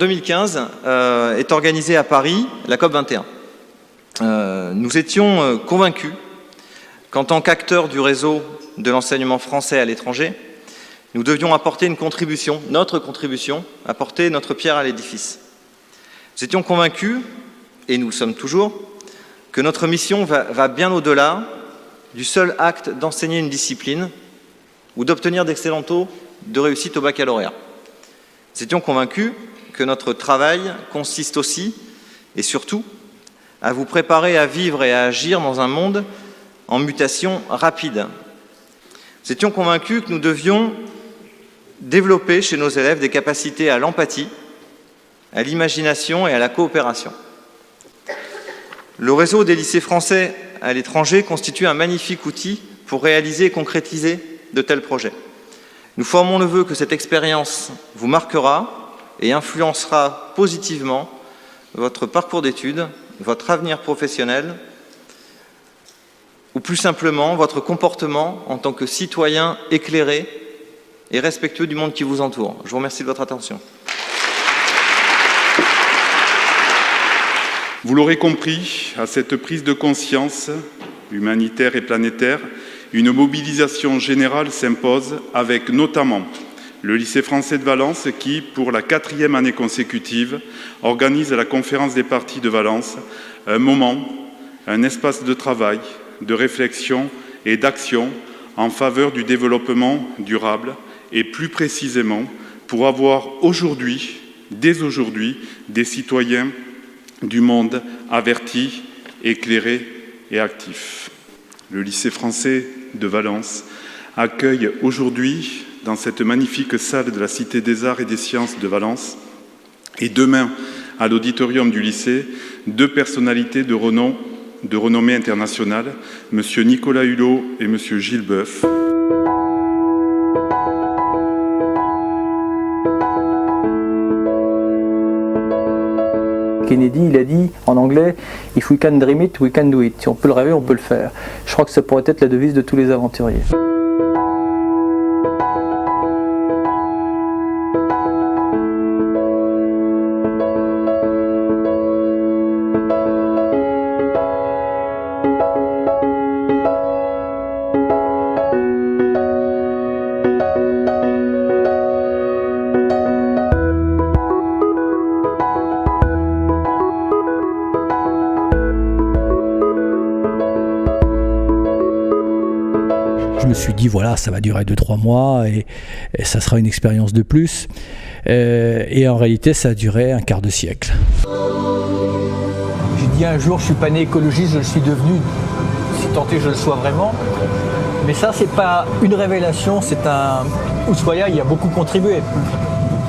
2015 est organisée à Paris la COP21. Nous étions convaincus qu'en tant qu'acteurs du réseau de l'enseignement français à l'étranger, nous devions apporter une contribution, notre contribution, apporter notre pierre à l'édifice. Nous étions convaincus, et nous le sommes toujours, que notre mission va bien au-delà du seul acte d'enseigner une discipline ou d'obtenir d'excellents taux de réussite au baccalauréat. Nous étions convaincus que notre travail consiste aussi, et surtout, à vous préparer à vivre et à agir dans un monde en mutation rapide. Nous étions convaincus que nous devions développer chez nos élèves des capacités à l'empathie, à l'imagination et à la coopération. Le réseau des lycées français à l'étranger constitue un magnifique outil pour réaliser et concrétiser de tels projets. Nous formons le vœu que cette expérience vous marquera et influencera positivement votre parcours d'études, votre avenir professionnel, ou plus simplement votre comportement en tant que citoyen éclairé et respectueux du monde qui vous entoure. Je vous remercie de votre attention. Vous l'aurez compris, à cette prise de conscience humanitaire et planétaire, une mobilisation générale s'impose avec notamment le lycée français de Valence qui, pour la 4e année consécutive, organise la conférence des parties de Valence, un moment, un espace de travail, de réflexion et d'action en faveur du développement durable et plus précisément pour avoir aujourd'hui, dès aujourd'hui, des citoyens du monde avertis, éclairés et actifs. Le lycée français de Valence accueille aujourd'hui, dans cette magnifique salle de la Cité des Arts et des Sciences de Valence, et demain à l'auditorium du lycée, 2 personnalités de renommée internationale, M. Nicolas Hulot et M. Gilles Boeuf. Kennedy, il a dit en anglais « If we can dream it, we can do it ». Si on peut le rêver, on peut le faire. Je crois que ça pourrait être la devise de tous les aventuriers. Je me suis dit, voilà, ça va durer 2-3 mois et ça sera une expérience de plus. Et en réalité, ça a duré un quart de siècle. J'ai dit un jour, je ne suis pas né écologiste, je le suis devenu, si tant est que je le sois vraiment. Mais ça, c'est pas une révélation, c'est un... Ushuaïa y a beaucoup contribué.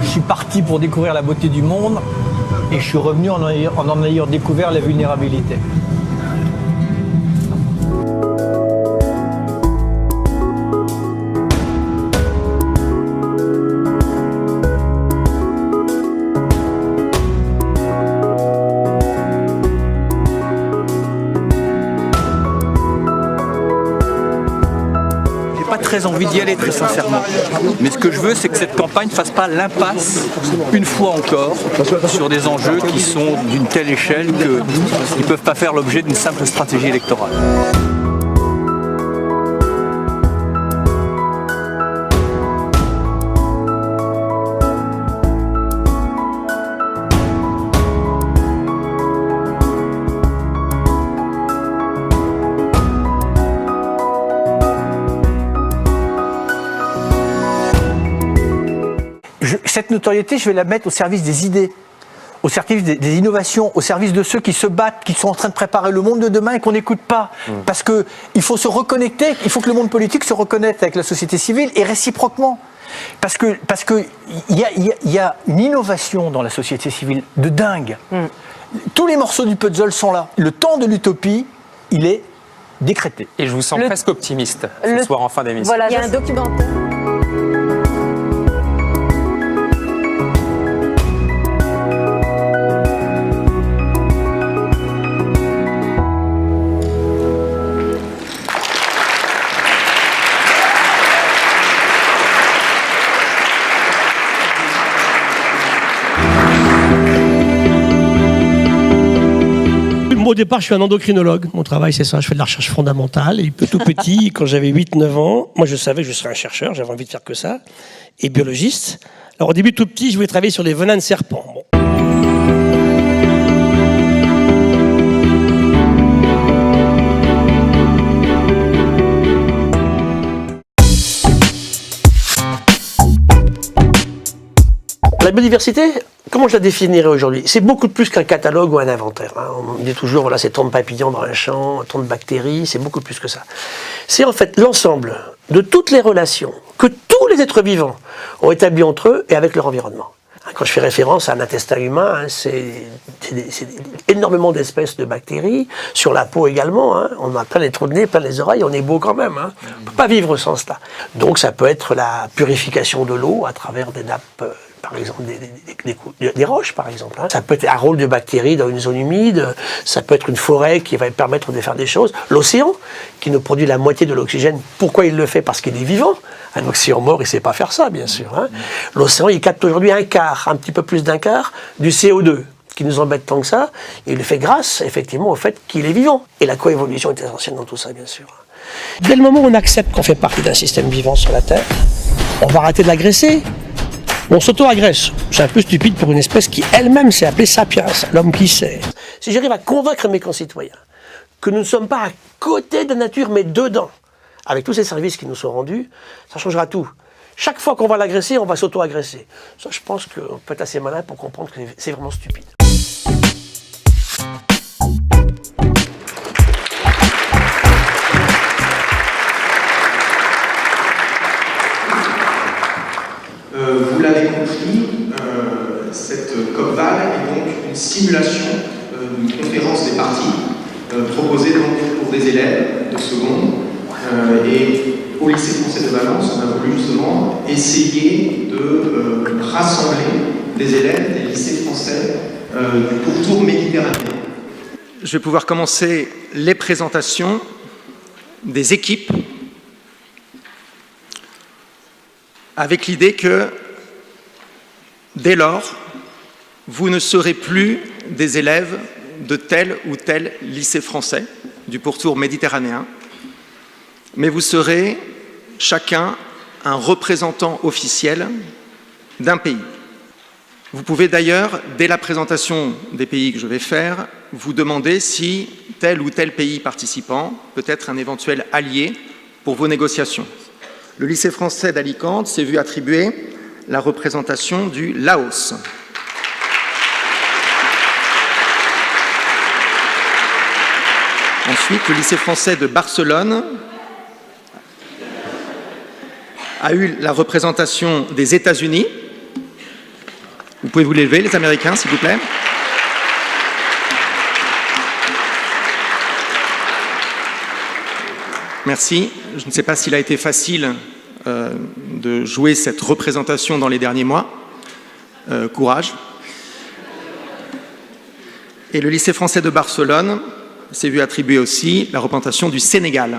Je suis parti pour découvrir la beauté du monde et je suis revenu en ayant découvert la vulnérabilité. Très envie d'y aller, très sincèrement. Mais ce que je veux, c'est que cette campagne ne fasse pas l'impasse, une fois encore, sur des enjeux qui sont d'une telle échelle qu'ils ne peuvent pas faire l'objet d'une simple stratégie électorale. Cette notoriété, je vais la mettre au service des idées, au service des innovations, au service de ceux qui se battent, qui sont en train de préparer le monde de demain et qu'on n'écoute pas. Parce qu'il faut se reconnecter, il faut que le monde politique se reconnecte avec la société civile et réciproquement. Parce que y a une innovation dans la société civile de dingue. Tous les morceaux du puzzle sont là. Le temps de l'utopie, il est décrété. Et je vous sens presque optimiste ce soir en fin d'émission. Voilà, il y a un documentaire. moi, au départ, je suis un endocrinologue. Mon travail, c'est ça. Je fais de la recherche fondamentale. Et tout petit, quand j'avais 8-9 ans, moi, je savais que je serais un chercheur. J'avais envie de faire que ça. Et biologiste. Alors, au début, tout petit, je voulais travailler sur les venins de serpents. Bon. La biodiversité, comment je la définirais aujourd'hui? C'est beaucoup plus qu'un catalogue ou un inventaire. On dit toujours, voilà, c'est tant de papillons dans un champ, tant de bactéries, c'est beaucoup plus que ça. C'est en fait l'ensemble de toutes les relations que tous les êtres vivants ont établies entre eux et avec leur environnement. Quand je fais référence à un intestin humain, c'est énormément d'espèces de bactéries, sur la peau également, on a plein les trous de nez, plein les oreilles, on est beau quand même, on ne peut pas vivre sans cela. Donc ça peut être la purification de l'eau à travers des nappes, par exemple des roches par exemple. Ça peut être un rôle de bactéries dans une zone humide, ça peut être une forêt qui va permettre de faire des choses. L'océan, qui nous produit la moitié de l'oxygène, pourquoi il le fait? Parce qu'il est vivant. Un océan mort, il ne sait pas faire ça, bien sûr. L'océan, il capte aujourd'hui un petit peu plus d'un quart du CO2, qui nous embête tant que ça. Et il le fait grâce, effectivement, au fait qu'il est vivant. Et la coévolution est essentielle dans tout ça, bien sûr. Dès le moment où on accepte qu'on fait partie d'un système vivant sur la Terre, on va arrêter de l'agresser. On s'auto-agresse. C'est un peu stupide pour une espèce qui elle-même s'est appelée sapiens, l'homme qui sait. Si j'arrive à convaincre mes concitoyens que nous ne sommes pas à côté de la nature, mais dedans, avec tous ces services qui nous sont rendus, ça changera tout. Chaque fois qu'on va l'agresser, on va s'auto-agresser. Ça, je pense qu'on peut être assez malin pour comprendre que c'est vraiment stupide. Vous l'avez compris, cette COP-VAL est donc une simulation d'une conférence des parties proposée donc pour des élèves de seconde. Et au lycée français de Valence, on a voulu justement essayer de rassembler des élèves des lycées français du pourtour méditerranéen. Je vais pouvoir commencer les présentations des équipes avec l'idée que, dès lors, vous ne serez plus des élèves de tel ou tel lycée français du pourtour méditerranéen, mais vous serez chacun un représentant officiel d'un pays. Vous pouvez d'ailleurs, dès la présentation des pays que je vais faire, vous demander si tel ou tel pays participant peut être un éventuel allié pour vos négociations. Le lycée français d'Alicante s'est vu attribuer la représentation du Laos. Ensuite, le lycée français de Barcelone a eu la représentation des États-Unis. Vous pouvez vous lever, les Américains, s'il vous plaît. Merci. Je ne sais pas s'il a été facile de jouer cette représentation dans les derniers mois. Courage. Et le lycée français de Barcelone s'est vu attribuer aussi la représentation du Sénégal.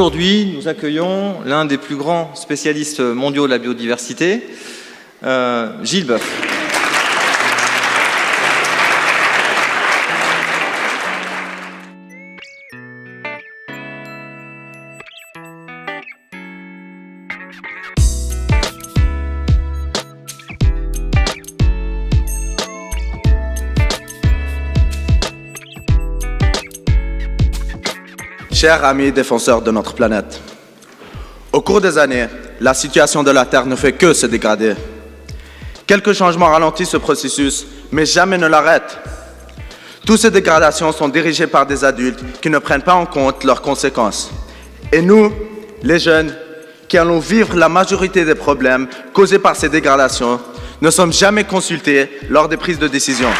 Aujourd'hui, nous accueillons l'un des plus grands spécialistes mondiaux de la biodiversité, Gilles Boeuf. Chers amis défenseurs de notre planète, au cours des années, la situation de la Terre ne fait que se dégrader. Quelques changements ralentissent ce processus, mais jamais ne l'arrêtent. Toutes ces dégradations sont dirigées par des adultes qui ne prennent pas en compte leurs conséquences. Et nous, les jeunes, qui allons vivre la majorité des problèmes causés par ces dégradations, ne sommes jamais consultés lors des prises de décision.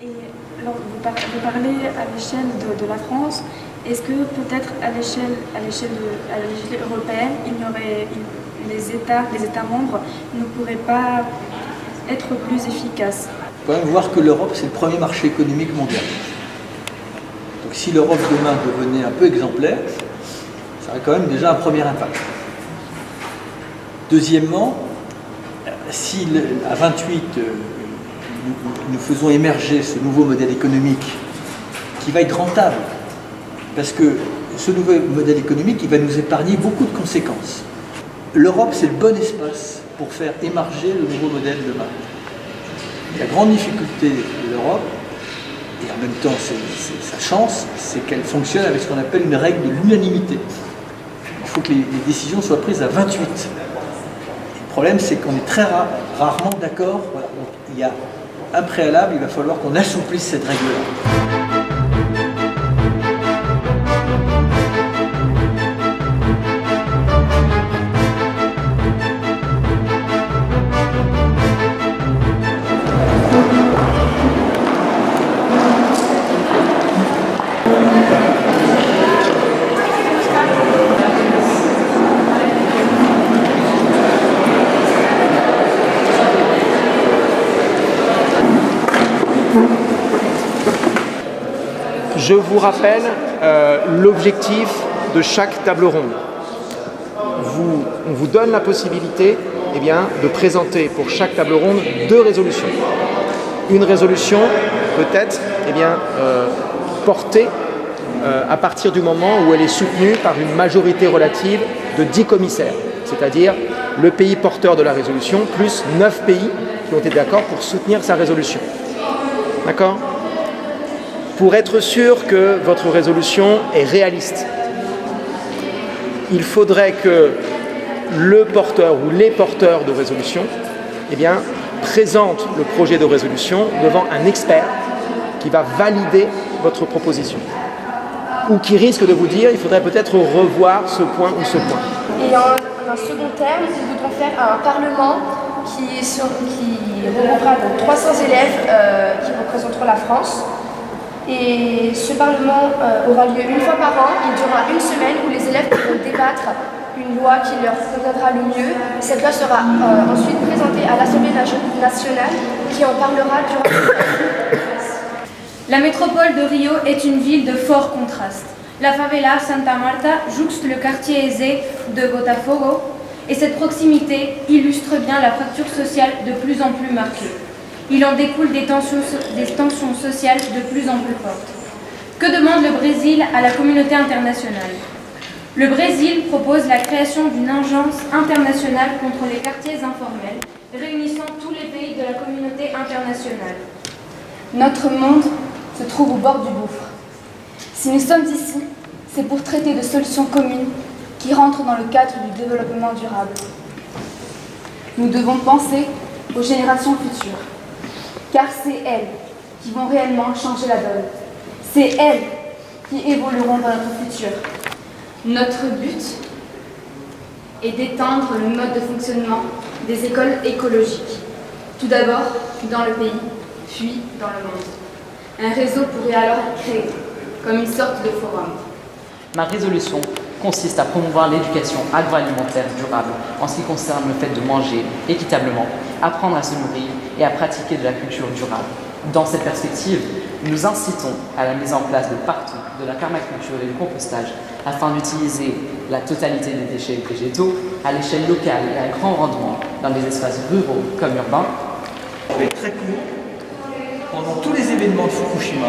Et alors, vous parlez à l'échelle de la France. Est-ce que peut-être à l'échelle européenne, les États membres ne pourraient pas être plus efficaces? Il faut quand même voir que l'Europe, c'est le premier marché économique mondial. Donc si l'Europe demain devenait un peu exemplaire, ça aurait quand même déjà un premier impact. Deuxièmement, si à 28, nous faisons émerger ce nouveau modèle économique qui va être rentable, parce que ce nouveau modèle économique, il va nous épargner beaucoup de conséquences. L'Europe, c'est le bon espace pour faire émerger le nouveau modèle demain. La grande difficulté de l'Europe, et en même temps c'est sa chance, c'est qu'elle fonctionne avec ce qu'on appelle une règle de l'unanimité. Il faut que les décisions soient prises à 28. Le problème, c'est qu'on est très rarement d'accord. Voilà. Donc, il y a un préalable, il va falloir qu'on assouplisse cette règle-là. Je vous rappelle l'objectif de chaque table ronde. On vous donne la possibilité de présenter pour chaque table ronde 2 résolutions. Une résolution peut-être portée à partir du moment où elle est soutenue par une majorité relative de 10 commissaires, c'est-à-dire le pays porteur de la résolution plus 9 pays qui ont été d'accord pour soutenir sa résolution. D'accord ? Pour être sûr que votre résolution est réaliste, il faudrait que le porteur ou les porteurs de résolution présentent le projet de résolution devant un expert qui va valider votre proposition ou qui risque de vous dire il faudrait peut-être revoir ce point ou ce point. Et en second terme, nous voudrons faire un parlement qui regroupera donc 300 élèves qui représenteront la France. Et ce parlement aura lieu une fois par an. Il durera une semaine où les élèves pourront débattre une loi qui leur conviendra le mieux. Cette loi sera ensuite présentée à l'Assemblée nationale qui en parlera durant La métropole de Rio est une ville de fort contraste. La favela Santa Marta jouxte le quartier aisé de Botafogo et cette proximité illustre bien la fracture sociale de plus en plus marquée. Il en découle des tensions sociales de plus en plus fortes. Que demande le Brésil à la communauté internationale? Le Brésil propose la création d'une agence internationale contre les quartiers informels, réunissant tous les pays de la communauté internationale. Notre monde se trouve au bord du gouffre. Si nous sommes ici, c'est pour traiter de solutions communes qui rentrent dans le cadre du développement durable. Nous devons penser aux générations futures. Car c'est elles qui vont réellement changer la donne. C'est elles qui évolueront dans notre futur. Notre but est d'étendre le mode de fonctionnement des écoles écologiques. Tout d'abord, dans le pays, puis dans le monde. Un réseau pourrait alors être créé, comme une sorte de forum. Ma résolution consiste à promouvoir l'éducation agroalimentaire durable en ce qui concerne le fait de manger équitablement, apprendre à se nourrir et à pratiquer de la culture durable. Dans cette perspective, nous incitons à la mise en place de partout de la permaculture et du compostage afin d'utiliser la totalité des déchets végétaux à l'échelle locale et à grand rendement dans des espaces ruraux comme urbains. Très court, pendant tous les événements de Fukushima,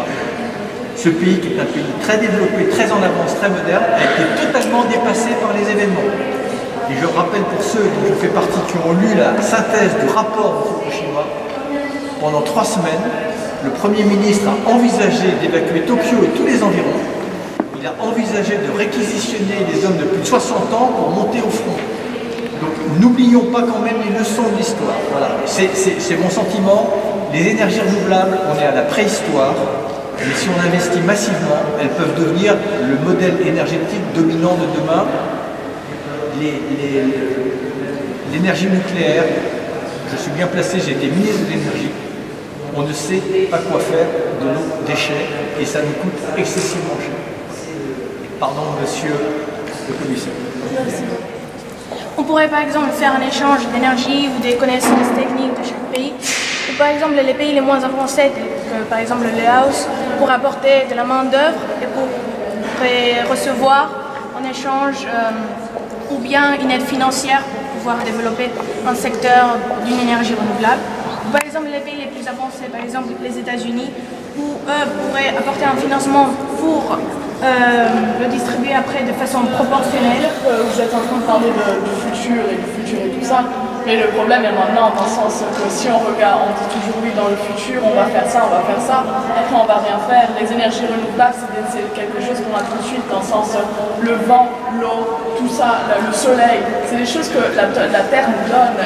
ce pays, qui est un pays très développé, très en avance, très moderne, a été totalement dépassé par les événements. Et je rappelle pour ceux dont je fais partie qui ont lu la synthèse du rapport de Fukushima, pendant 3 semaines, le Premier ministre a envisagé d'évacuer Tokyo et tous les environs. Il a envisagé de réquisitionner les hommes de plus de 60 ans pour monter au front. Donc n'oublions pas quand même les leçons de l'histoire. Voilà. C'est mon sentiment. Les énergies renouvelables, on est à la préhistoire. Mais si on investit massivement, elles peuvent devenir le modèle énergétique dominant de demain. L'énergie nucléaire, je suis bien placé, j'ai été ministre de l'énergie. On ne sait pas quoi faire de nos déchets et ça nous coûte excessivement cher. Pardon, monsieur le commissaire. Merci. On pourrait par exemple faire un échange d'énergie ou des connaissances techniques de chaque pays. Ou par exemple les pays les moins avancés, par exemple le Laos, pour apporter de la main-d'œuvre et pour recevoir en échange ou bien une aide financière pour pouvoir développer un secteur d'une énergie renouvelable. Ou par exemple les pays les plus avancés, par exemple les États-Unis, où eux pourraient apporter un financement pour le distribuer après de façon proportionnelle. Vous êtes en train de parler du futur et tout ça, mais le problème est maintenant dans le sens que si on regarde, on dit toujours oui dans le futur, on va faire ça, après on va rien faire. Les énergies renouvelables, c'est quelque chose qu'on a tout de suite dans le sens le vent, l'eau, tout ça, le soleil, c'est des choses que la Terre nous donne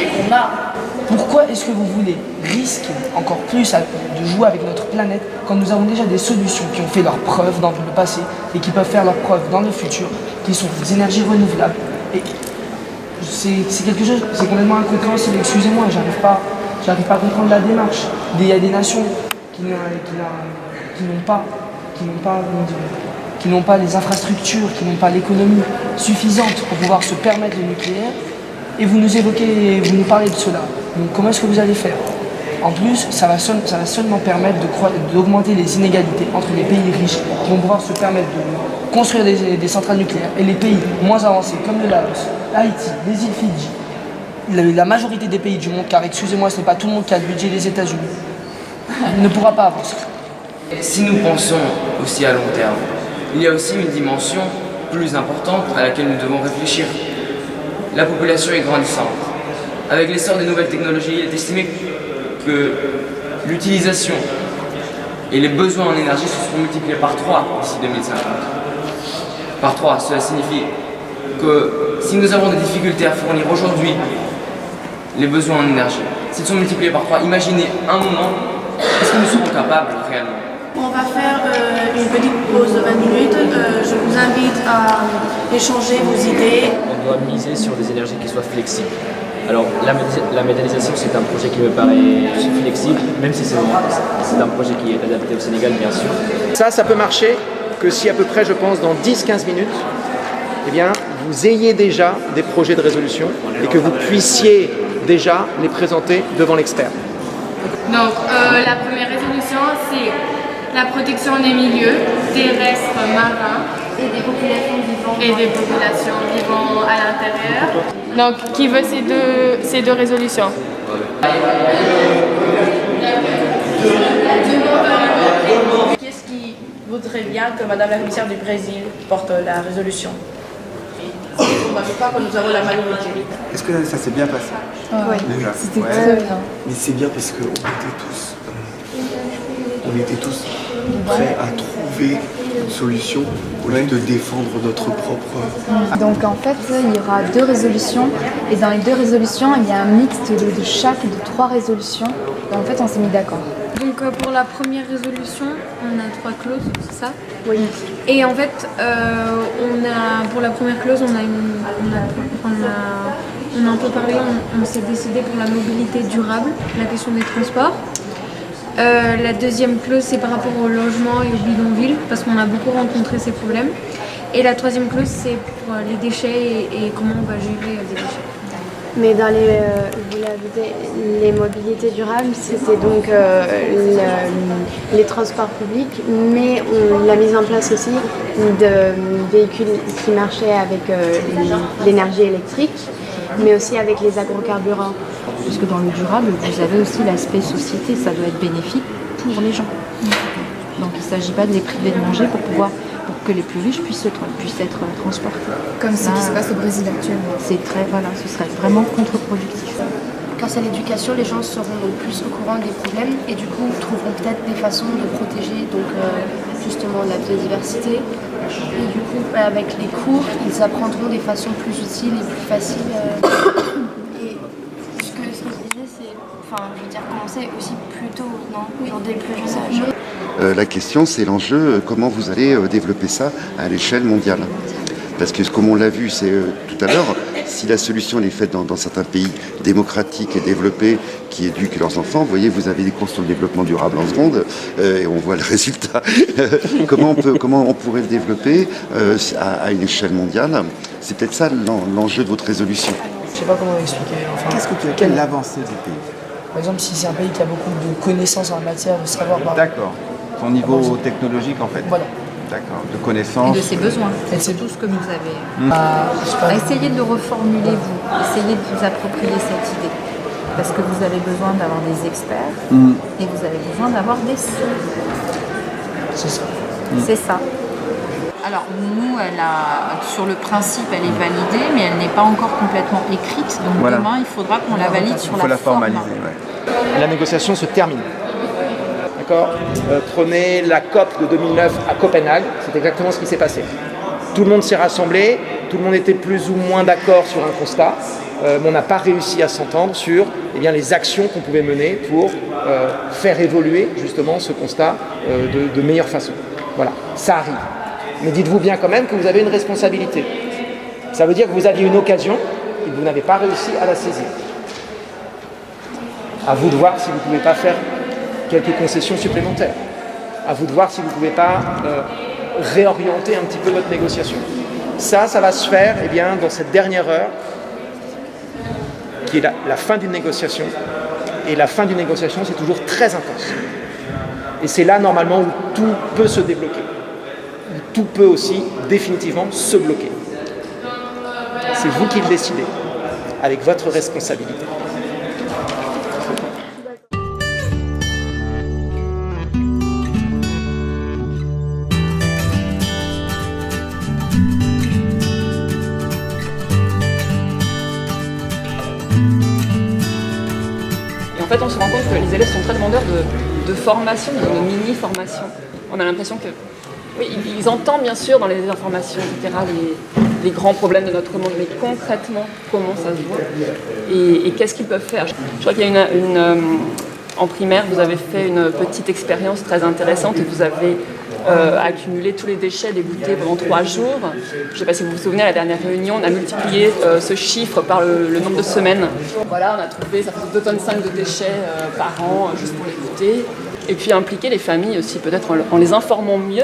et qu'on a. Pourquoi est-ce que vous voulez risquer encore plus de jouer avec notre planète quand nous avons déjà des solutions qui ont fait leurs preuves dans le passé et qui peuvent faire leurs preuves dans le futur, qui sont des énergies renouvelables. Et c'est quelque chose, c'est complètement incompréhensible, excusez-moi, j'arrive pas à comprendre la démarche. Il y a des nations qui n'ont pas les infrastructures, qui n'ont pas l'économie suffisante pour pouvoir se permettre le nucléaire. Et vous nous parlez de cela. Donc comment est-ce que vous allez faire? En plus, ça va seulement permettre d'augmenter les inégalités entre les pays riches qui vont pouvoir se permettre de construire des centrales nucléaires et les pays moins avancés comme le Laos, Haïti, les îles Fidji, la majorité des pays du monde, car excusez-moi, ce n'est pas tout le monde qui a le budget des États-Unis, ne pourra pas avancer. Si nous pensons aussi à long terme, il y a aussi une dimension plus importante à laquelle nous devons réfléchir. La population est grandissante. Avec l'essor des nouvelles technologies, il est estimé que l'utilisation et les besoins en énergie se seront multipliés par 3 d'ici 2050. Par 3, cela signifie que si nous avons des difficultés à fournir aujourd'hui les besoins en énergie, s'ils sont multipliés par 3, imaginez un moment, est-ce que nous serons capables réellement? On va faire une petite pause de 20 minutes. Je vous invite à échanger vos idées. On doit miser sur des énergies qui soient flexibles. Alors la méthanisation, c'est un projet qui me paraît flexible, même si c'est un projet qui est adapté au Sénégal, bien sûr. Ça peut marcher que si à peu près, je pense, dans 10-15 minutes, eh bien, vous ayez déjà des projets de résolution et que vous puissiez déjà les présenter devant l'expert. Donc la première résolution, c'est la protection des milieux terrestres, marins et des populations vivant à l'intérieur. Donc qui veut ces deux résolutions? Qu'est-ce qui voudrait bien que Madame la commissaire du Brésil porte la résolution? On ne veut pas que nous avons la majorité. Est-ce que ça s'est bien passé? Oui, c'était très bien. Mais c'est bien parce qu'on était tous prêts à trouver une solution au lieu de défendre notre propre... Donc en fait, il y aura 2 résolutions et dans les 2 résolutions, il y a un mixte de chaque de 3 résolutions. Et en fait, on s'est mis d'accord. Donc pour la première résolution, on a 3 clauses, c'est ça? Oui. Et en fait, pour la première clause, on on a un peu parlé, on s'est décidé pour la mobilité durable, la question des transports. La deuxième clause, c'est par rapport au logement et au bidonville, parce qu'on a beaucoup rencontré ces problèmes. Et la troisième clause, c'est pour les déchets et comment on va gérer les déchets. Mais dans vous l'avez dit, les mobilités durables, c'était donc les transports publics, mais la mise en place aussi de véhicules qui marchaient avec l'énergie électrique, mais aussi avec les agrocarburants. Puisque dans le durable, vous avez aussi l'aspect société, ça doit être bénéfique pour les gens. Donc il ne s'agit pas de les priver de manger pour que les plus riches puissent être transportés. Comme ce qui se passe au Brésil actuellement. Ce serait vraiment contre-productif. Grâce à l'éducation, les gens seront donc plus au courant des problèmes et du coup trouveront peut-être des façons de protéger justement la biodiversité. Et du coup, avec les cours, ils apprendront des façons plus utiles et plus faciles. Et ce que je disais, c'est, commencer aussi plus tôt, non? Dans des plus jeunes âges. La question, c'est l'enjeu, comment vous allez développer ça à l'échelle mondiale. Parce que, comme on l'a vu tout à l'heure, si la solution est faite dans certains pays démocratiques et développés qui éduquent leurs enfants, vous voyez, vous avez des cours sur le développement durable en seconde, et on voit le résultat. Comment on pourrait le développer à une échelle mondiale? C'est peut-être ça l'enjeu de votre résolution. Je ne sais pas comment expliquer. Quelle est l'avancée du pays? Par exemple, si c'est un pays qui a beaucoup de connaissances en matière de savoir... D'accord. Son niveau technologique, en fait. Voilà. D'accord. De connaissances. Et de ses besoins. C'est tout ce que vous avez. Essayez de le reformuler, vous. Essayez de vous approprier cette idée. Parce que vous avez besoin d'avoir des experts et vous avez besoin d'avoir des sous. C'est ça. C'est ça. Alors, nous, sur le principe, elle est validée, mais elle n'est pas encore complètement écrite. Donc demain, il faudra qu'on la valide sur la forme. Il faut la formaliser, La négociation se termine. D'accord ? Prenez la COP de 2009 à Copenhague, c'est exactement ce qui s'est passé. Tout le monde s'est rassemblé, tout le monde était plus ou moins d'accord sur un constat, mais on n'a pas réussi à s'entendre sur les actions qu'on pouvait mener pour faire évoluer justement ce constat de meilleure façon. Voilà, ça arrive. Mais dites-vous bien quand même que vous avez une responsabilité. Ça veut dire que vous aviez une occasion et que vous n'avez pas réussi à la saisir. À vous de voir si vous ne pouvez pas faire quelques concessions supplémentaires. À vous de voir si vous ne pouvez pas réorienter un petit peu votre négociation. Ça va se faire dans cette dernière heure, qui est la fin d'une négociation. Et la fin d'une négociation, c'est toujours très intense. Et c'est là, normalement, où tout peut se débloquer. Tout peut aussi définitivement se bloquer. C'est vous qui le décidez, avec votre responsabilité. Et en fait, on se rend compte que les élèves sont très demandeurs de formation, de mini-formation. On a l'impression que oui, ils entendent bien sûr dans les informations, etc., les grands problèmes de notre monde, mais concrètement, comment ça se voit et qu'est-ce qu'ils peuvent faire. Je crois qu'il y a en primaire, vous avez fait une petite expérience très intéressante et vous avez accumulé tous les déchets déboutés pendant 3 jours. Je ne sais pas si vous vous souvenez, à la dernière réunion, on a multiplié ce chiffre par le nombre de semaines. Voilà, on a trouvé, ça faisait 2,5 tonnes de déchets par an, juste pour les goûter. Et puis impliquer les familles aussi, peut-être en les informant mieux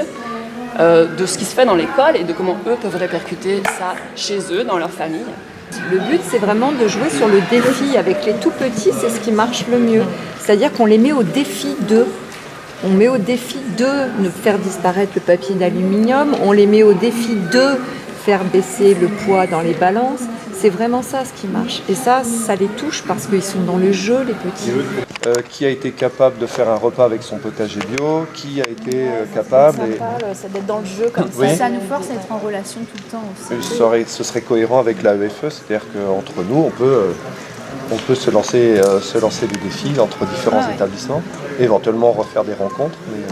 de ce qui se fait dans l'école et de comment eux peuvent répercuter ça chez eux, dans leur famille. Le but, c'est vraiment de jouer sur le défi. Avec les tout petits, c'est ce qui marche le mieux. C'est-à-dire qu'on les met au défi d'eux. On met au défi d'eux de faire disparaître le papier d'aluminium. On les met au défi d'eux faire baisser le poids dans les balances. C'est vraiment ça ce qui marche. Et ça les touche parce qu'ils sont dans le jeu, les petits. Qui a été capable de faire un repas avec son potager bio? Qui a été capable Ça d'être dans le jeu comme ça. Oui. Ça nous force à être en relation tout le temps aussi. Ce serait cohérent avec l'AEFE, c'est-à-dire qu'entre nous, on peut se lancer des défis entre différents établissements, éventuellement refaire des rencontres. Mais...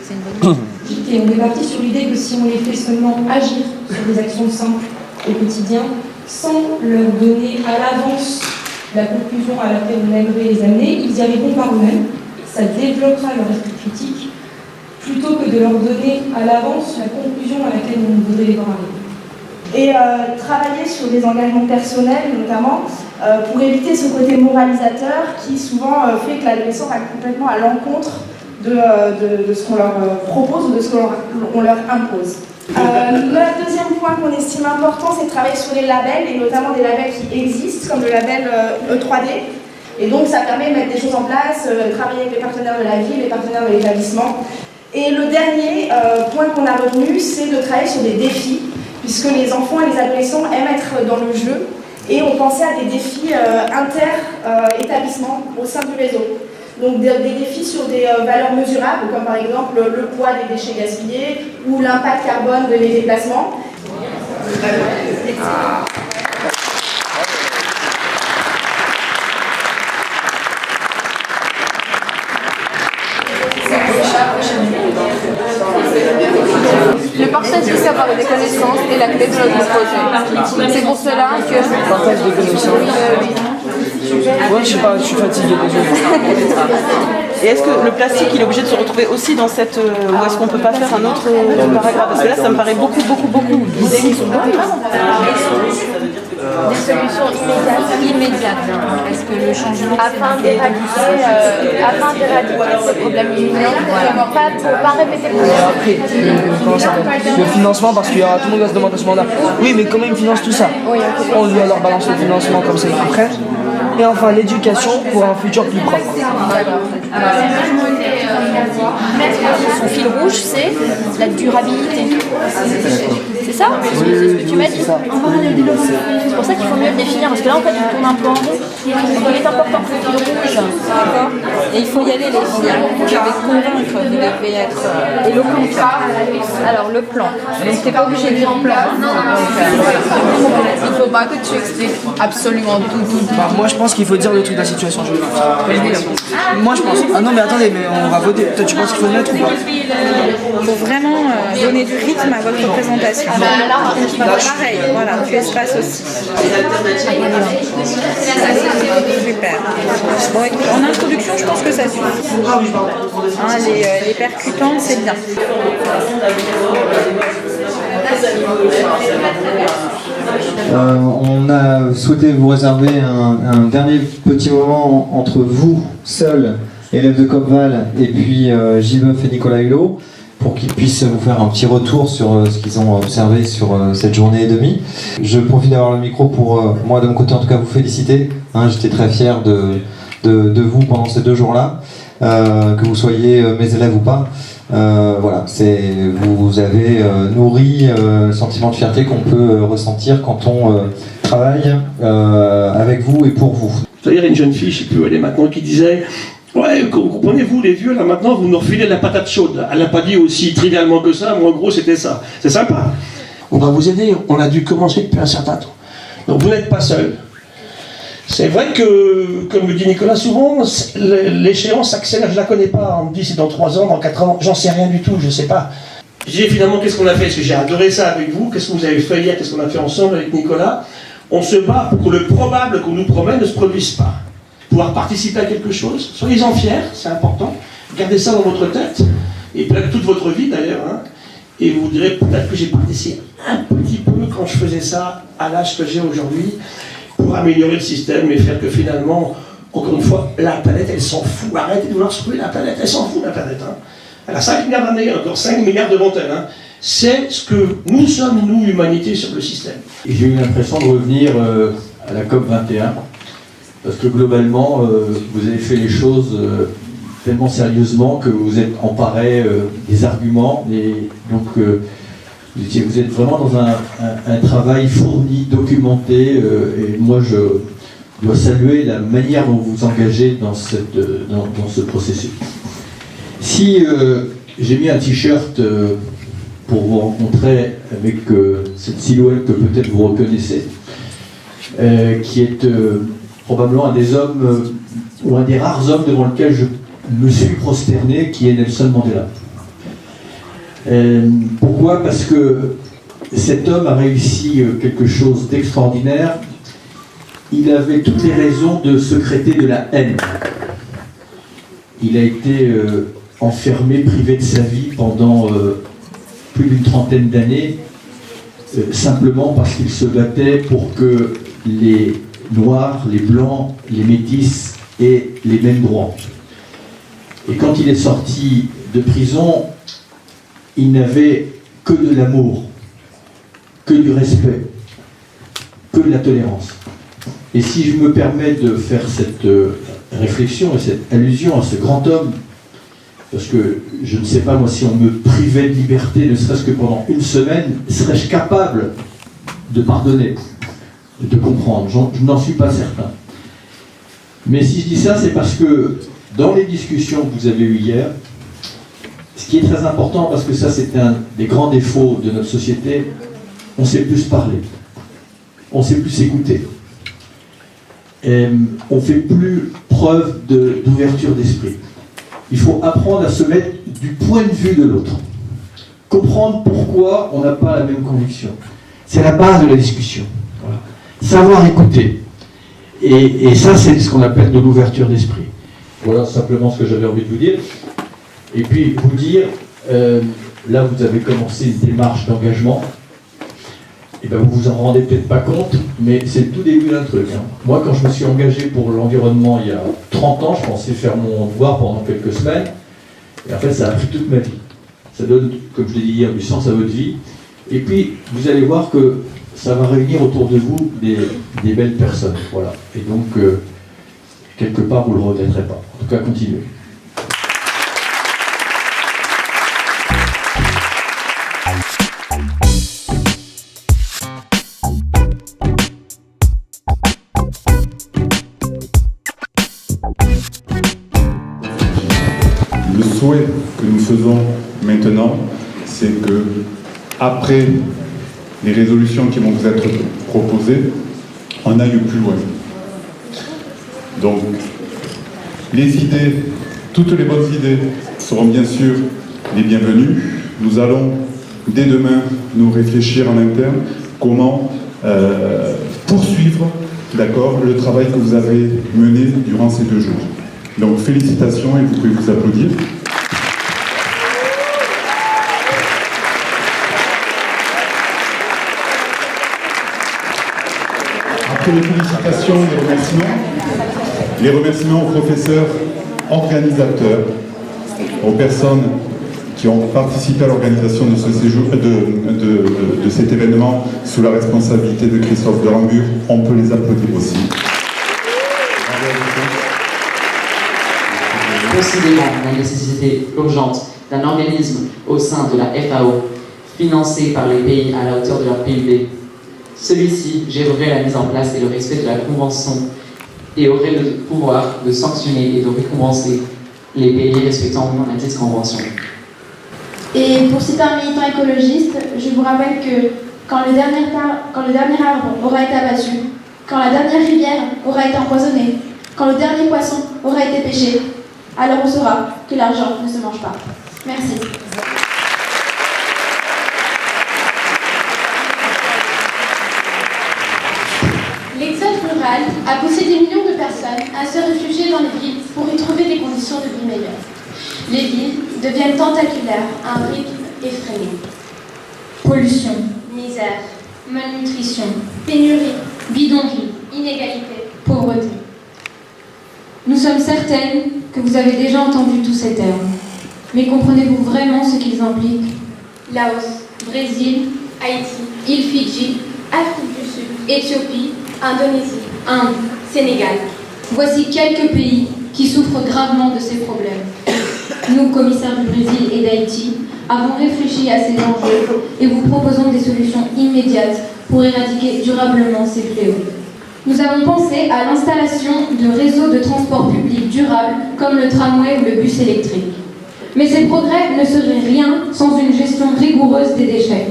c'est une bonne idée. Et on est parti sur l'idée que si on les fait seulement agir sur des actions simples au quotidien, sans leur donner à l'avance la conclusion à laquelle on aimerait les amener, ils y arriveront par eux-mêmes. Ça développera leur esprit critique, plutôt que de leur donner à l'avance la conclusion à laquelle on voudrait les voir arriver. Et travailler sur des engagements personnels, notamment, pour éviter ce côté moralisateur qui souvent fait que l'adolescent va complètement à l'encontre de ce qu'on leur propose ou de ce qu'on leur impose. Le deuxième point qu'on estime important, c'est de travailler sur les labels, et notamment des labels qui existent, comme le label E3D. Et donc ça permet de mettre des choses en place, travailler avec les partenaires de la ville, les partenaires de l'établissement. Et le dernier point qu'on a retenu, c'est de travailler sur des défis, puisque les enfants et les adolescents aiment être dans le jeu, et on pensait à des défis inter-établissements au sein du réseau. Donc des défis sur des valeurs mesurables, comme par exemple le poids des déchets gaspillés ou l'impact carbone des déplacements. Le partage du savoir et des connaissances est la clé de notre projet. C'est pour cela que... Partage des connaissances. Ouais, je sais pas, je suis fatigué déjà. Et est-ce que le plastique, il est obligé de se retrouver aussi dans cette... ou est-ce qu'on peut pas faire un autre paragraphe? Parce que là, ça me paraît beaucoup d'idées qui sont bonnes. Des solutions immédiates, parce que le changement... Afin d'éradiquer ces problèmes imminents, pas répéter le financement, parce qu'il y aura tout le monde va se demander à ce moment-là. Oui, mais comment ils financent tout ça? On doit leur balancer le financement comme ça, ils comprennent. Et enfin, l'éducation pour un futur plus propre. Son fil rouge, c'est la durabilité. C'est ça? C'est ce que tu m'as dit. C'est pour ça qu'il faut mieux le définir, parce que là, en fait, on tourne un peu en rond. Donc, il est important que le fil rouge, d'accord? Et il faut y aller, les filles. Vous devez convaincre, vous devez être... Et le plan. Alors, le plan. Donc, t'es pas obligé de dire en plan. Il faut pas que tu expliques absolument tout. Bah, moi, je pense qu'il faut dire le truc de la situation géographique. Moi, je pense. Ah non, mais attendez, mais on va voter. Toi, tu penses qu'il faut le mettre ou pas? Il faut vraiment donner du rythme à votre présentation. Pareil, voilà, tu espaces aussi. Super. Bon, écoute, en introduction, je pense que ça suffit. Hein, les percutants, c'est bien. On a souhaité vous réserver un dernier petit moment entre vous, seuls, élèves de Copval, et puis Gilles Boeuf et Nicolas Hulot, pour qu'ils puissent vous faire un petit retour sur ce qu'ils ont observé sur cette journée et demie. Je profite d'avoir le micro pour, moi de mon côté en tout cas, vous féliciter. Hein, j'étais très fier de vous pendant ces 2 jours-là, que vous soyez mes élèves ou pas. Voilà, vous avez nourri le sentiment de fierté qu'on peut ressentir quand on travaille avec vous et pour vous. Il y a une jeune fille, je ne sais plus où elle est maintenant, qui disait ouais, comprenez-vous les vieux, là maintenant vous nous refilez la patate chaude. Elle n'a pas dit aussi trivialement que ça, mais en gros c'était ça. C'est sympa. On va vous aider, on a dû commencer depuis un certain temps. Donc vous n'êtes pas seul. C'est vrai que, comme le dit Nicolas souvent, l'échéance s'accélère, je ne la connais pas. On me dit c'est dans 3 ans, dans 4 ans, j'en sais rien du tout, je ne sais pas. Je dis finalement qu'est-ce qu'on a fait, parce que j'ai adoré ça avec vous, qu'est-ce que vous avez fait hier, qu'est-ce qu'on a fait ensemble avec Nicolas. On se bat pour que le probable qu'on nous promet ne se produise pas. Pouvoir participer à quelque chose, soyez-en fiers, c'est important, gardez ça dans votre tête, et peut-être toute votre vie d'ailleurs, hein, et vous direz peut-être que j'ai participé un petit peu quand je faisais ça à l'âge que j'ai aujourd'hui, pour améliorer le système et faire que finalement, encore une fois, la planète, elle s'en fout. Arrêtez de vouloir secouer la planète, elle s'en fout la planète. Hein. Elle a 5 milliards d'années, encore 5 milliards devant elle. Hein. C'est ce que nous sommes, nous, humanité, sur le système. Et j'ai eu l'impression de revenir à la COP 21, parce que globalement, vous avez fait les choses tellement sérieusement que vous êtes emparé des arguments, et donc vous êtes vraiment dans un travail fourni, documenté, et moi je dois saluer la manière dont vous vous engagez dans ce processus. Si j'ai mis un t-shirt pour vous rencontrer avec cette silhouette que peut-être vous reconnaissez, qui est probablement un des hommes, ou un des rares hommes devant lequel je me suis prosterné, qui est Nelson Mandela. Pourquoi? Parce que cet homme a réussi quelque chose d'extraordinaire. Il avait toutes les raisons de sécréter de la haine. Il a été enfermé, privé de sa vie pendant plus d'une 30aine d'années. simplement parce qu'il se battait pour que les Noirs, les Blancs, les Métis aient les mêmes droits. Et quand il est sorti de prison, il n'avait que de l'amour, que du respect, que de la tolérance. Et si je me permets de faire cette réflexion et cette allusion à ce grand homme, parce que je ne sais pas moi si on me privait de liberté, ne serait-ce que pendant une semaine, serais-je capable de pardonner, de comprendre? Je n'en suis pas certain. Mais si je dis ça, c'est parce que dans les discussions que vous avez eues hier, ce qui est très important, parce que ça c'est un des grands défauts de notre société, on sait plus parler, on sait plus écouter. Et on ne fait plus preuve d'ouverture d'esprit. Il faut apprendre à se mettre du point de vue de l'autre. Comprendre pourquoi on n'a pas la même conviction. C'est la base de la discussion. Voilà. Savoir écouter. Et ça, c'est ce qu'on appelle de l'ouverture d'esprit. Voilà simplement ce que j'avais envie de vous dire. Et puis, vous dire, là, vous avez commencé une démarche d'engagement. Et bien, vous vous en rendez peut-être pas compte, mais c'est le tout début d'un truc. Hein. Moi, quand je me suis engagé pour l'environnement il y a 30 ans, je pensais faire mon devoir pendant quelques semaines. Et en fait, ça a pris toute ma vie. Ça donne, comme je l'ai dit hier, du sens à votre vie. Et puis, vous allez voir que ça va réunir autour de vous des belles personnes. Voilà. Et donc, quelque part, vous ne le regretterez pas. En tout cas, continuez. Le souhait que nous faisons maintenant, c'est que, après les résolutions qui vont vous être proposées, on aille plus loin. Donc, les idées, toutes les bonnes idées seront bien sûr les bienvenues. Nous allons, dès demain, nous réfléchir en interne comment poursuivre, d'accord, le travail que vous avez mené durant ces 2 jours. Donc, félicitations et vous pouvez vous applaudir. Après les félicitations, les remerciements aux professeurs organisateurs, aux personnes qui ont participé à l'organisation de ce séjour, de cet événement sous la responsabilité de Christophe de Rambure. On peut les applaudir aussi. Considérant la nécessité urgente d'un organisme au sein de la FAO, financé par les pays à la hauteur de leur PIB, celui-ci gérerait la mise en place et le respect de la Convention et aurait le pouvoir de sanctionner et de récompenser les pays respectant la dite Convention. Et pour citer un militant écologiste, je vous rappelle que quand le dernier arbre aura été abattu, quand la dernière rivière aura été empoisonnée, quand le dernier poisson aura été pêché, alors on saura que l'argent ne se mange pas. Merci. L'exode rural a poussé des millions de personnes à se réfugier dans les villes pour y trouver des conditions de vie meilleures. Les villes deviennent tentaculaires à un rythme effréné. Pollution, misère, malnutrition, pénurie, bidonville, inégalité, pauvreté. Nous sommes certaines que vous avez déjà entendu tous ces termes. Mais comprenez-vous vraiment ce qu'ils impliquent? Laos, Brésil, Haïti, îles Fidji, Afrique du Sud, Éthiopie, Indonésie, Inde, Sénégal. Voici quelques pays qui souffrent gravement de ces problèmes. Nous, commissaires du Brésil et d'Haïti, avons réfléchi à ces enjeux et vous proposons des solutions immédiates pour éradiquer durablement ces fléaux. Nous avons pensé à l'installation de réseaux de transport public durables comme le tramway ou le bus électrique. Mais ces progrès ne seraient rien sans une gestion rigoureuse des déchets.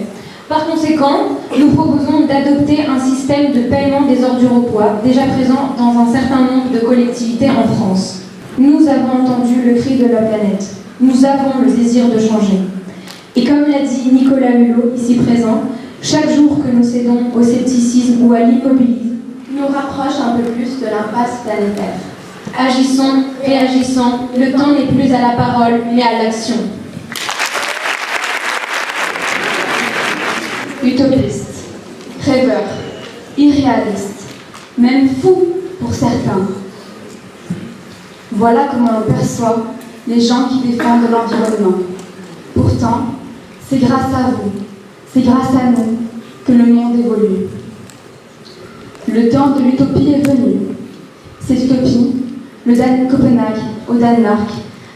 Par conséquent, nous proposons d'adopter un système de paiement des ordures au poids déjà présent dans un certain nombre de collectivités en France. Nous avons entendu le cri de la planète. Nous avons le désir de changer. Et comme l'a dit Nicolas Hulot, ici présent, chaque jour que nous cédons au scepticisme ou à l'immobilisme nous rapproche un peu plus de l'impasse planétaire. Agissons, réagissons, le temps n'est plus à la parole, mais à l'action. Utopiste. rêveur, irréaliste, même fou pour certains. Voilà comment on perçoit les gens qui défendent l'environnement. Pourtant, c'est grâce à vous, c'est grâce à nous que le monde évolue. Le temps de l'utopie est venu. Cette utopie, le Copenhague, au Danemark,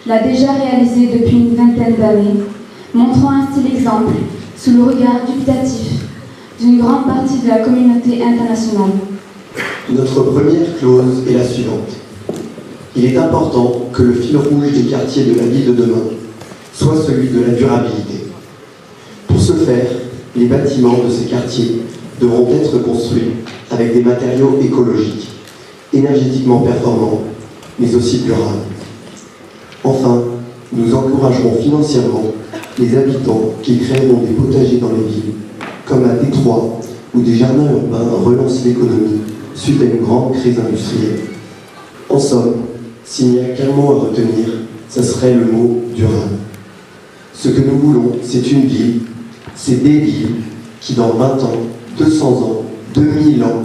l'a déjà réalisée depuis une vingtaine d'années, montrant ainsi l'exemple, sous le regard dubitatif, d'une grande partie de la communauté internationale. Notre première clause est la suivante. Il est important que le fil rouge des quartiers de la ville de demain soit celui de la durabilité. Pour ce faire, les bâtiments de ces quartiers devront être construits avec des matériaux écologiques, énergétiquement performants, mais aussi durables. Enfin, nous encouragerons financièrement les habitants qui créeront des potagers dans les villes, comme à Détroit, où des jardins urbains relancent l'économie suite à une grande crise industrielle. En somme, s'il n'y a qu'un mot à retenir, ce serait le mot durable. Ce que nous voulons, c'est une ville, c'est des villes qui dans 20 ans, 200 ans, 2000 ans,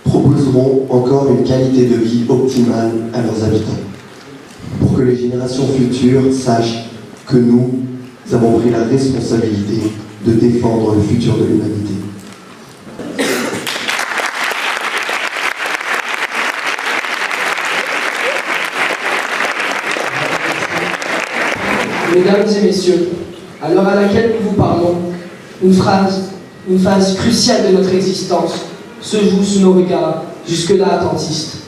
proposeront encore une qualité de vie optimale à leurs habitants. Pour que les générations futures sachent que nous avons pris la responsabilité de défendre le futur de l'humanité. Mesdames et messieurs, à l'heure à laquelle nous vous parlons, une phase cruciale de notre existence se joue sous nos regards, jusque-là attentistes.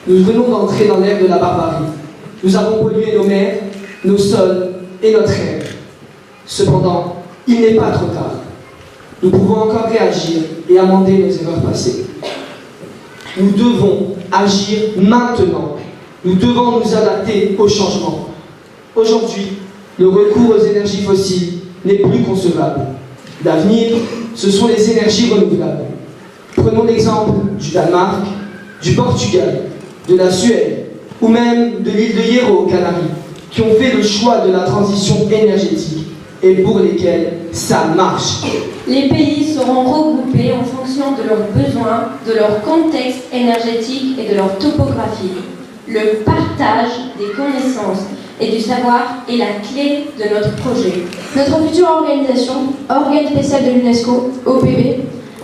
Nous venons d'entrer dans l'ère de la barbarie. Nous avons pollué nos mers, nos sols et notre air. Cependant, il n'est pas trop tard. Nous pouvons encore réagir et amender nos erreurs passées. Nous devons agir maintenant. Nous devons nous adapter au changement. Aujourd'hui, le recours aux énergies fossiles n'est plus concevable. L'avenir, ce sont les énergies renouvelables. Prenons l'exemple du Danemark, du Portugal, de la Suède, ou même de l'île de Hierro aux Canaries, qui ont fait le choix de la transition énergétique et pour lesquels ça marche. Les pays seront regroupés en fonction de leurs besoins, de leur contexte énergétique et de leur topographie. Le partage des connaissances et du savoir est la clé de notre projet. Notre future organisation, organe spécial de l'UNESCO, OPB,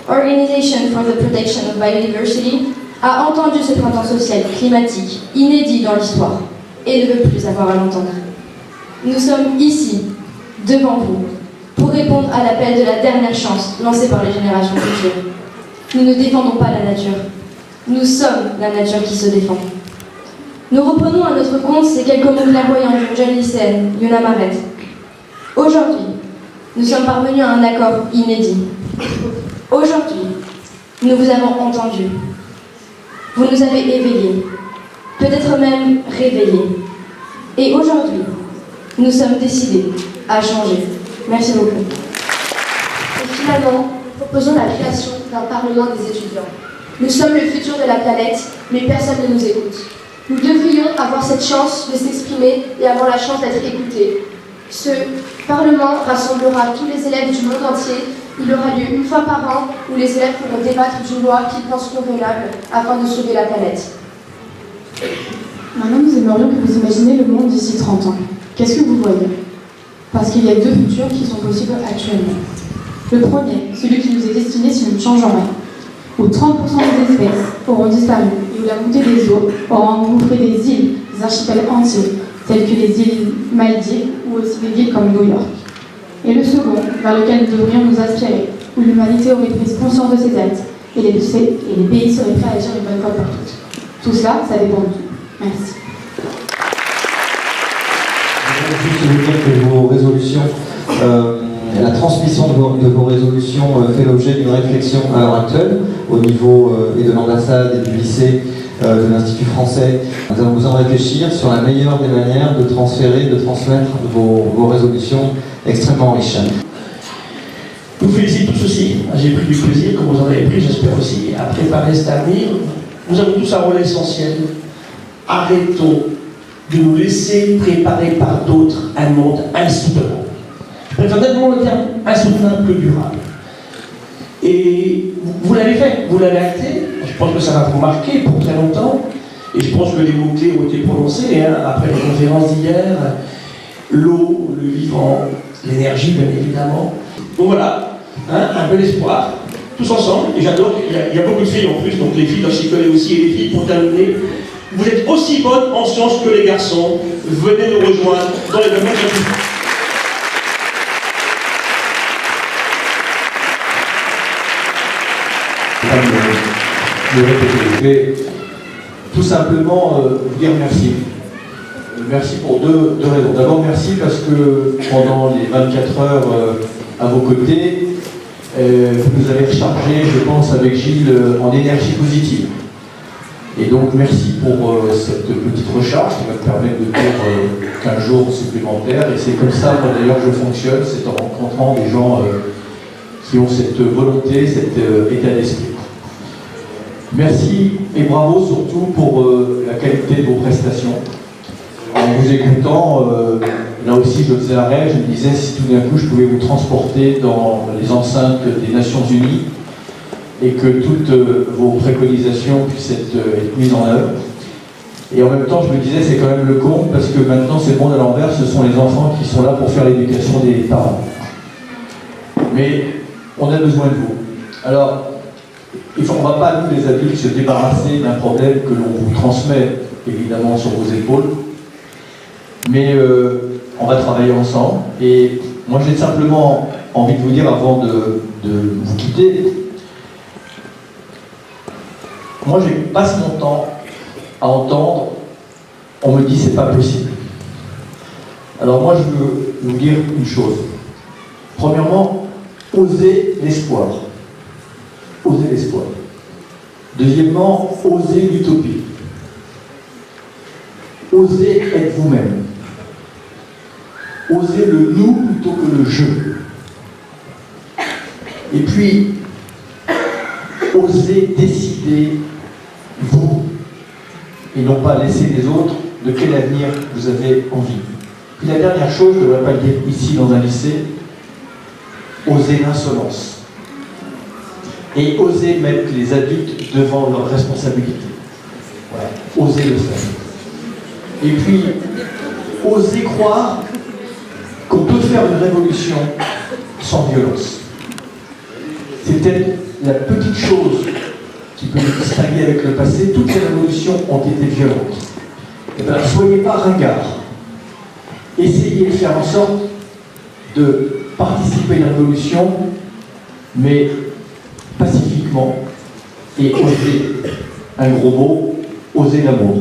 Organization for the Protection of Biodiversity, a entendu ce printemps social climatique inédit dans l'histoire et ne veut plus avoir à l'entendre. Nous sommes ici, devant vous, pour répondre à l'appel de la dernière chance lancée par les générations futures. Nous ne défendons pas la nature. Nous sommes la nature qui se défend. Nous reprenons à notre compte ces quelques mots clairvoyants d'une jeune lycéenne, Yuna Maret. Aujourd'hui, nous sommes parvenus à un accord inédit. Aujourd'hui, nous vous avons entendu. Vous nous avez éveillés, peut-être même réveillés. Et aujourd'hui, nous sommes décidés à changer. Merci beaucoup. Et finalement, nous proposons la création d'un Parlement des étudiants. Nous sommes le futur de la planète, mais personne ne nous écoute. Nous devrions avoir cette chance de s'exprimer et avoir la chance d'être écoutés. Ce Parlement rassemblera tous les élèves du monde entier. Il aura lieu une fois par an où les élèves pourront débattre d'une loi qu'ils pensent convenable afin de sauver la planète. Maintenant, nous aimerions que vous imaginez le monde d'ici 30 ans. Qu'est-ce que vous voyez? Parce qu'il y a deux futurs qui sont possibles actuellement. Le premier, celui qui nous est destiné si nous ne changeons rien, où 30% des espèces auront disparu et où la montée des eaux aura engouffré des îles, des archipels entiers, telles que les îles Maldives ou aussi des villes comme New York. Et le second, vers lequel nous devrions nous aspirer, où l'humanité aurait pris conscience de ses dettes et les pays seraient prêts à agir une bonne fois pour toutes. Tout cela, ça dépend de nous. Merci. Je veux juste vous dire que vos résolutions, la transmission de vos résolutions fait l'objet d'une réflexion à l'heure actuelle au niveau et de l'ambassade et du lycée de l'Institut français. Nous allons vous en réfléchir sur la meilleure des manières de transmettre vos résolutions extrêmement riches. Je vous félicite tous aussi. J'ai pris du plaisir, comme vous en avez pris, j'espère aussi, à préparer cet avenir. Nous avons tous un rôle essentiel. Arrêtons de nous laisser préparer par d'autres un monde insoutenable. Je préfère nettement le terme insoutenable que durable. Et vous l'avez fait, vous l'avez acté. Je pense que ça va vous marquer pour très longtemps. Et je pense que les mots-clés ont été prononcés après la conférence d'hier. L'eau, le vivant, l'énergie, bien évidemment. Donc voilà, un peu d'espoir, tous ensemble. Et j'adore, il y a beaucoup de filles en plus, donc les filles doivent s'y connaître aussi. Et les filles, pour terminer, vous êtes aussi bonnes en sciences que les garçons. Venez nous rejoindre dans les domaines scientifiques. Je vais tout simplement vous dire merci. Merci pour deux raisons. D'abord, merci parce que pendant les 24 heures à vos côtés, vous nous avez rechargé, je pense, avec Gilles, en énergie positive. Et donc, merci pour cette petite recharge qui va me permettre de faire 15 jours supplémentaires. Et c'est comme ça, moi, d'ailleurs, je fonctionne, c'est en rencontrant des gens qui ont cette volonté, cet état d'esprit. Merci et bravo surtout pour la qualité de vos prestations. En vous écoutant, là aussi je faisais un rêve, je me disais si tout d'un coup je pouvais vous transporter dans les enceintes des Nations Unies et que toutes vos préconisations puissent être mises en œuvre. Et en même temps je me disais c'est quand même le compte parce que maintenant c'est le monde à l'envers, ce sont les enfants qui sont là pour faire l'éducation des parents. Mais on a besoin de vous. Alors, on ne va pas, nous les adultes, se débarrasser d'un problème que l'on vous transmet évidemment sur vos épaules, mais on va travailler ensemble. Et moi j'ai simplement envie de vous dire avant de vous quitter, moi je passe mon temps à entendre, on me dit c'est pas possible. Alors moi je veux vous dire une chose. Premièrement, osez l'espoir. Osez l'espoir. Deuxièmement, osez l'utopie. Osez être vous-même. Osez le nous plutôt que le je. Et puis, osez décider, vous, et non pas laisser les autres, de quel avenir vous avez envie. Puis la dernière chose, je ne devrais pas le dire ici dans un lycée, osez l'insolence. Et oser mettre les adultes devant leurs responsabilités. Voilà. Oser le faire. Et puis, oser croire qu'on peut faire une révolution sans violence. C'est peut-être la petite chose qui peut nous distinguer avec le passé. Toutes les révolutions ont été violentes. Et bien, soyez pas ringards. Essayez de faire en sorte de participer à une révolution, mais pacifiquement, et oser, un gros mot, oser l'amour.